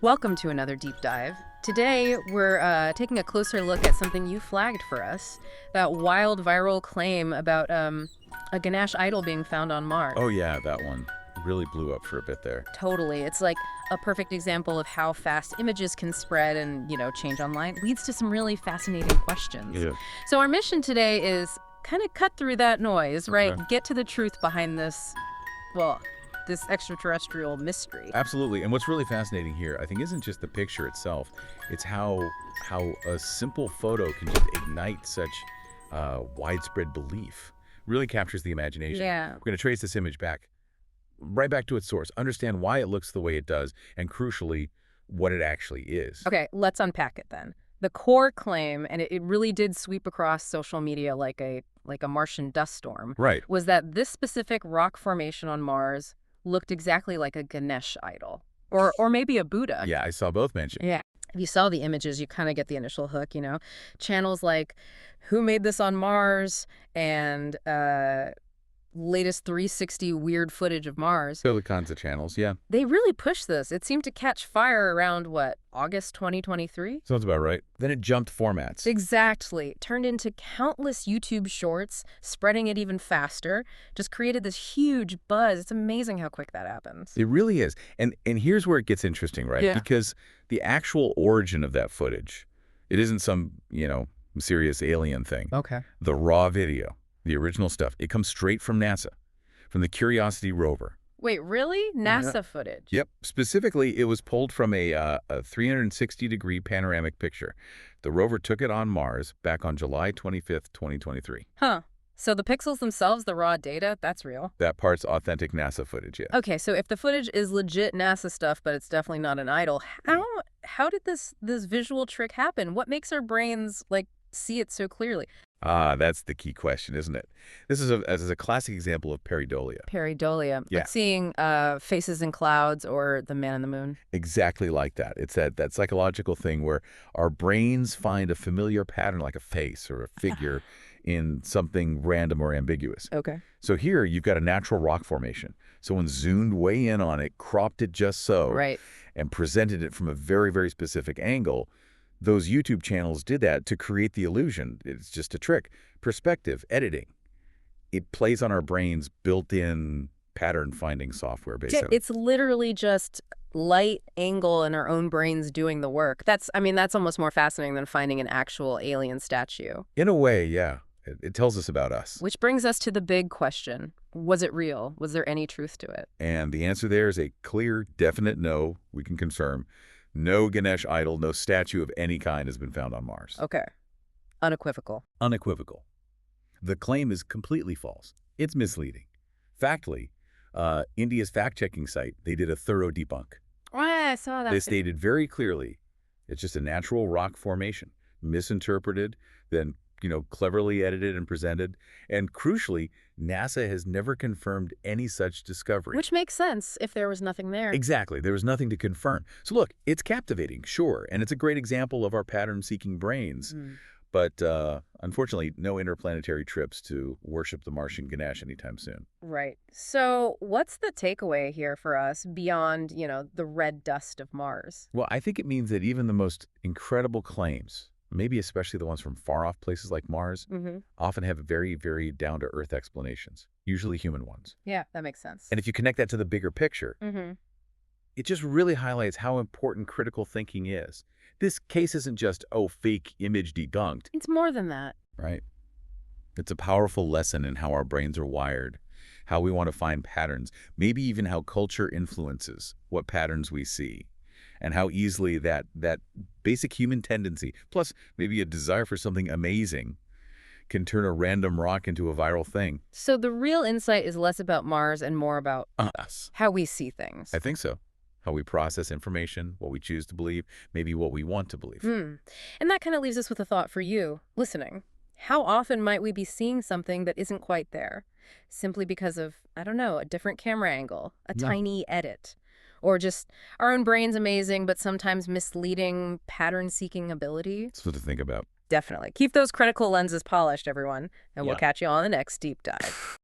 Welcome to another deep dive. Today, we're taking a closer look at something you flagged for us, that wild viral claim about a Ganesh Idol being found on Mars. Oh yeah, that one really blew up for a bit there. Totally. It's like a perfect example of how fast images can spread and, change online. Leads to some really fascinating questions. Yeah. So our mission today is kind of cut through that noise, right? Okay. Get to the truth behind this extraterrestrial mystery. Absolutely. And what's really fascinating here, I think, isn't just the picture itself. It's how a simple photo can just ignite such widespread belief. Really captures the imagination. Yeah. We're going to trace this image right back to its source, understand why it looks the way it does, and crucially, what it actually is. Okay, let's unpack it then. The core claim, and it really did sweep across social media like a Martian dust storm, Right. was that this specific rock formation on Mars looked exactly like a Ganesh idol, or maybe a Buddha. Yeah, I saw both mentioned. Yeah. If you saw the images, you kind of get the initial hook, Channels like Who Made This on Mars and latest 360 weird footage of Mars. So the kinds of channels, yeah. They really pushed this. It seemed to catch fire around, August 2023? Sounds about right. Then it jumped formats. Exactly. Turned into countless YouTube shorts, spreading it even faster. Just created this huge buzz. It's amazing how quick that happens. It really is. And here's where it gets interesting, right? Yeah. Because the actual origin of that footage, it isn't some, mysterious alien thing. Okay. The raw video, the original stuff, it comes straight from NASA, from the Curiosity rover. Wait, really? NASA footage? Yep. Specifically, it was pulled from a 360-degree panoramic picture. The rover took it on Mars back on July 25th, 2023. Huh. So the pixels themselves, the raw data, that's real? That part's authentic NASA footage, yeah. Okay, so if the footage is legit NASA stuff, but it's definitely not an idol, how did this visual trick happen? What makes our brains, see it so clearly? Ah, that's the key question, isn't it? This is a classic example of pareidolia. Pareidolia. Yeah. Like seeing faces in clouds or the man in the moon. Exactly like that. It's that psychological thing where our brains find a familiar pattern like a face or a figure in something random or ambiguous. Okay. So here you've got a natural rock formation. Someone zoomed way in on it, cropped it just so, Right. and presented it from a very, very specific angle. Those YouTube channels did that to create the illusion. It's just a trick. Perspective, editing. It plays on our brain's built-in pattern-finding software, basically. It's literally just light, angle, and our own brains doing the work. That's almost more fascinating than finding an actual alien statue. In a way, yeah. It tells us about us. Which brings us to the big question. Was it real? Was there any truth to it? And the answer there is a clear, definite no, we can confirm. No Ganesh idol, no statue of any kind has been found on Mars. Okay. Unequivocal. Unequivocal. The claim is completely false. It's misleading. Factly, India's fact-checking site, they did a thorough debunk. Oh, yeah, I saw that. They stated very clearly it's just a natural rock formation, misinterpreted, then cleverly edited and presented. And crucially, NASA has never confirmed any such discovery. Which makes sense if there was nothing there. Exactly. There was nothing to confirm. So look, it's captivating, sure, and it's a great example of our pattern-seeking brains. But unfortunately, no interplanetary trips to worship the Martian Ganesh anytime soon. Right. So what's the takeaway here for us beyond, the red dust of Mars? Well, I think it means that even the most incredible claims, maybe especially the ones from far-off places like Mars, often have very, very down-to-earth explanations, usually human ones. Yeah, that makes sense. And if you connect that to the bigger picture, it just really highlights how important critical thinking is. This case isn't just, fake image debunked. It's more than that. Right. It's a powerful lesson in how our brains are wired, how we want to find patterns, maybe even how culture influences what patterns we see, and how easily that basic human tendency, plus maybe a desire for something amazing, can turn a random rock into a viral thing. So the real insight is less about Mars and more about Us. how we see things. I think so. How we process information, what we choose to believe, maybe what we want to believe. And that kind of leaves us with a thought for you, listening. How often might we be seeing something that isn't quite there, simply because of, a different camera angle, a tiny edit, or just our own brain's amazing but sometimes misleading pattern-seeking ability? That's what to think about. Definitely. Keep those critical lenses polished, everyone, and we'll Yeah. catch you on the next deep dive.